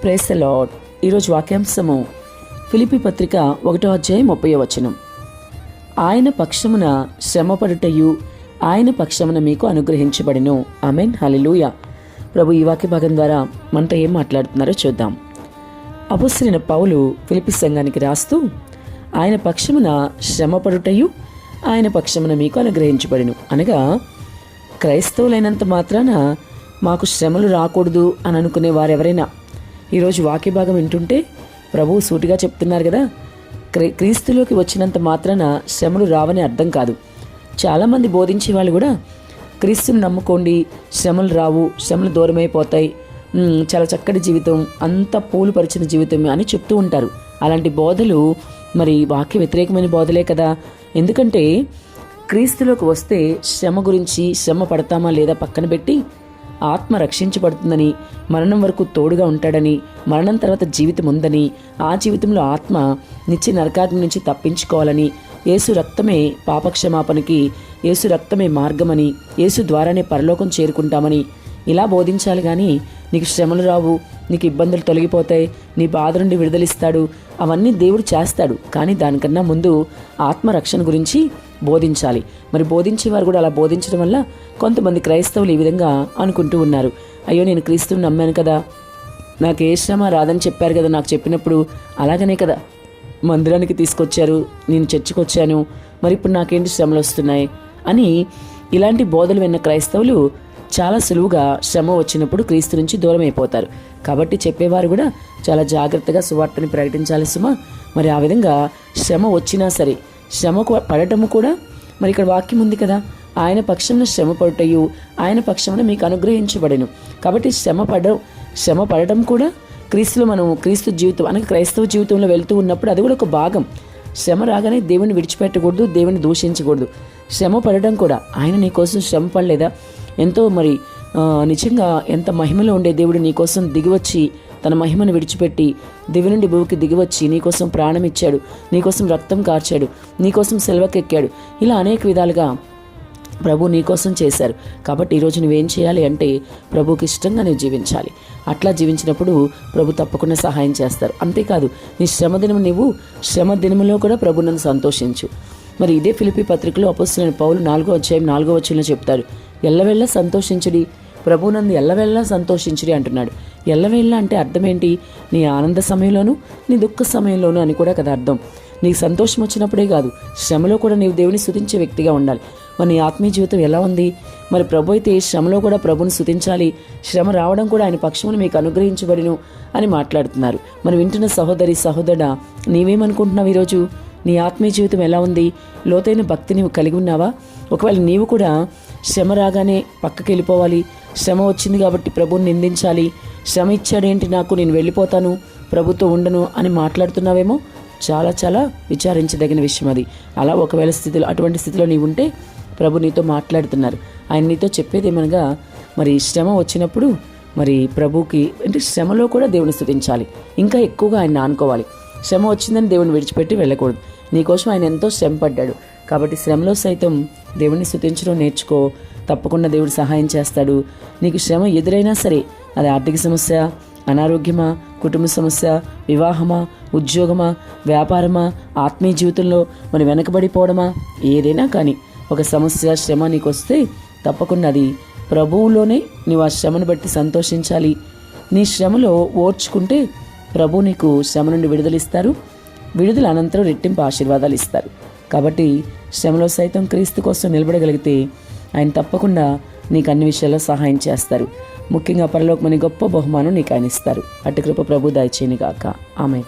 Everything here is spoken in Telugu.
Praise the lord. ఈరోజు వాక్యాంశము ఫిలిప్పీ పత్రిక 1:30. ఆయన పక్షమున శ్రమపడుటయు ఆయన పక్షమున మీకు అనుగ్రహించబడిను. ఆమేన్, హల్లెలూయా. ప్రభు ఈ వాక్య భాగం ద్వారా మనతో ఏం మాట్లాడుతున్నారో చూద్దాం. అపొస్తలుడైన పౌలు ఫిలిప్పీ సంఘానికి రాస్తూ ఆయన పక్షమున శ్రమపడుటయు ఆయన పక్షమున మీకు అనుగ్రహించబడిను అనగా, క్రైస్తవులైనంత మాత్రాన మాకు శ్రమలు రాకూడదు అని అనుకునే వారెవరైనా ఈరోజు వాక్య భాగం వింటుంటే ప్రభువు సూటిగా చెప్తున్నారు కదా, క్రీస్తులోకి వచ్చినంత మాత్రాన శ్రమలు రావని అర్థం కాదు. చాలామంది బోధించే వాళ్ళు కూడా క్రీస్తుని నమ్ముకోండి, శ్రమలు రావు, శ్రమలు దూరమైపోతాయి, చాలా చక్కటి జీవితం, అంత పూలు పరిచిన జీవితం అని చెప్తూ ఉంటారు. అలాంటి బోధలు మరి వాక్య వ్యతిరేకమైన బోధలే కదా. ఎందుకంటే క్రీస్తులోకి వస్తే శ్రమ గురించి, శ్రమ పడతామా లేదా పక్కన పెట్టి, ఆత్మ రక్షించబడుతుందని, మరణం వరకు తోడుగా ఉంటాడని, మరణం తర్వాత జీవితం ఉందని, ఆ జీవితంలో ఆత్మ నిత్య నరకాగ్ని నుంచి తప్పించుకోవాలని, యేసు రక్తమే పాపక్షమాపణకి, యేసు రక్తమే మార్గమని, యేసు ద్వారానే పరలోకం చేరుకుంటామని ఇలా బోధించాలి. కానీ నీకు శ్రమలు రావు, నీకు ఇబ్బందులు తొలగిపోతాయి, నీ బాధ నుండి విడుదలిస్తాడు, అవన్నీ దేవుడు చేస్తాడు. కానీ దానికన్నా ముందు ఆత్మరక్షణ గురించి బోధించాలి. మరి బోధించేవారు కూడా అలా బోధించడం వల్ల కొంతమంది క్రైస్తవులు ఈ విధంగా అనుకుంటూ ఉన్నారు, అయ్యో నేను క్రీస్తుని నమ్మాను కదా, నాకు ఏ శ్రమ రాదని చెప్పారు కదా నాకు చెప్పినప్పుడు, అలాగనే కదా మందిరానికి తీసుకొచ్చారు, నేను చర్చికి వచ్చాను, మరి ఇప్పుడు నాకేంటి శ్రమలు వస్తున్నాయి అని ఇలాంటి బోధలు విన్న క్రైస్తవులు చాలా సులువుగా శ్రమ వచ్చినప్పుడు క్రీస్తు నుంచి దూరం అయిపోతారు. కాబట్టి చెప్పేవారు కూడా చాలా జాగ్రత్తగా సువార్తని ప్రకటించాలి సుమా. మరి ఆ విధంగా శ్రమ వచ్చినా సరే, శ్రమ పడటము కూడా మరి ఇక్కడ వాక్యం ఉంది కదా, ఆయన పక్షమున శ్రమ పడుటయు ఆయన పక్షమున మీకు అనుగ్రహించబడెను. కాబట్టి శ్రమ పడటం కూడా క్రీస్తులో మనం క్రీస్తు జీవితం అనగా క్రైస్తవ జీవితంలో వెళ్తూ ఉన్నప్పుడు అది కూడా ఒక భాగం. శ్రమ రాగానే దేవుని విడిచిపెట్టకూడదు, దేవుని దూషించకూడదు. శ్రమ పడటం కూడా, ఆయన నీకోసం శ్రమ పడలేదా? ఎంతో మరి నిజంగా ఎంత మహిమలో ఉండే దేవుడు నీకోసం దిగివచ్చి తన మహిమను విడిచిపెట్టి దివి నుండి భూమికి దిగివచ్చి నీకోసం ప్రాణం ఇచ్చాడు, నీకోసం రక్తం కార్చాడు, నీకోసం సెలవుకెక్కాడు. ఇలా అనేక విధాలుగా ప్రభు నీకోసం చేశారు. కాబట్టి ఈరోజు నువ్వేం చేయాలి అంటే ప్రభుకి ఇష్టంగా నువ్వు జీవించాలి. అట్లా జీవించినప్పుడు ప్రభు తప్పకుండా సహాయం చేస్తారు. అంతేకాదు, నీ శ్రమ దినములో కూడా ప్రభు నన్ను సంతోషించు. మరి ఇదే ఫిలిప్పీ పత్రికలో అపొస్తలుడైన పౌలు 4:4 చెప్తారు, ఎల్లవెళ్ళ సంతోషించుడి, ప్రభు నందు ఎల్లవెళ్ళ సంతోషించుడి అంటున్నాడు. ఎల్లవేళ్ళ అంటే అర్థం ఏంటి? నీ ఆనంద సమయంలోనూ నీ దుఃఖ సమయంలోనూ అని కూడా కదా అర్థం. నీకు సంతోషం వచ్చినప్పుడే కాదు, శ్రమలో కూడా నీవు దేవుని స్తుతించే వ్యక్తిగా ఉండాలి. మరి నీ ఆత్మీయ జీవితం ఎలా ఉంది? మరి ప్రభు అయితే శ్రమలో కూడా ప్రభుని స్తుతించాలి, శ్రమ రావడం కూడా ఆయన పక్షమును మీకు అనుగ్రహించబడిను అని మాట్లాడుతున్నారు. మరి వింటున్న సహోదరి సహోదరుడా, నీవేమనుకుంటున్నావు? ఈరోజు నీ ఆత్మీయ జీవితం ఎలా ఉంది? లోతైన భక్తి నీవు కలిగి ఉన్నావా? ఒకవేళ నీవు కూడా శ్రమ రాగానే పక్కకి వెళ్ళిపోవాలి, శ్రమ వచ్చింది కాబట్టి ప్రభుని నిందించాలి, శ్రమ ఇచ్చాడేంటి నాకు, నేను వెళ్ళిపోతాను, ప్రభుతో ఉండను అని మాట్లాడుతున్నావేమో, చాలా చాలా విచారించదగిన విషయం అది. అలా ఒకవేళ అటువంటి స్థితిలో నీవు ఉంటే ప్రభు నీతో మాట్లాడుతున్నారు. ఆయన నీతో చెప్పేదేమనగా, మరి శ్రమ వచ్చినప్పుడు మరి ప్రభుకి అంటే శ్రమలో కూడా దేవుని స్తుతించాలి, ఇంకా ఎక్కువగా ఆయన ఆనుకోవాలి. శ్రమ వచ్చిందని దేవుని విడిచిపెట్టి వెళ్ళకూడదు. నీకోసం ఆయన ఎంతో శ్రమ పడ్డాడు. కాబట్టి శ్రమలో సైతం దేవుని స్తుతించడం నేర్చుకో, తప్పకుండా దేవుడు సహాయం చేస్తాడు. నీకు శ్రమ ఎదురైనా సరే, అది ఆర్థిక సమస్య, అనారోగ్యమా, కుటుంబ సమస్య, వివాహమా, ఉద్యోగమా, వ్యాపారమా, ఆత్మీయ జీవితంలో మరి వెనకబడిపోవడమా, ఏదైనా కానీ ఒక సమస్య, శ్రమ నీకు వస్తే తప్పకుండా అది ప్రభువులోనే నీవు ఆ శ్రమను బట్టి సంతోషించాలి. నీ శ్రమలో ఓర్చుకుంటే ప్రభు నీకు శ్రమ నుండి విడుదలిస్తారు, విడుదల అనంతరం రెట్టింపు ఆశీర్వాదాలు ఇస్తారు. కాబట్టి శ్రమలో సైతం క్రీస్తు కోసం నిలబడగలిగితే ఆయన తప్పకుండా నీకు అన్ని విషయాల్లో సహాయం చేస్తారు. ముఖ్యంగా పరలోకమని గొప్ప బహుమానం నీకు ఆయన ఇస్తారు. అటు కృప ప్రభు దయచేయనుగాక. ఆమేన్.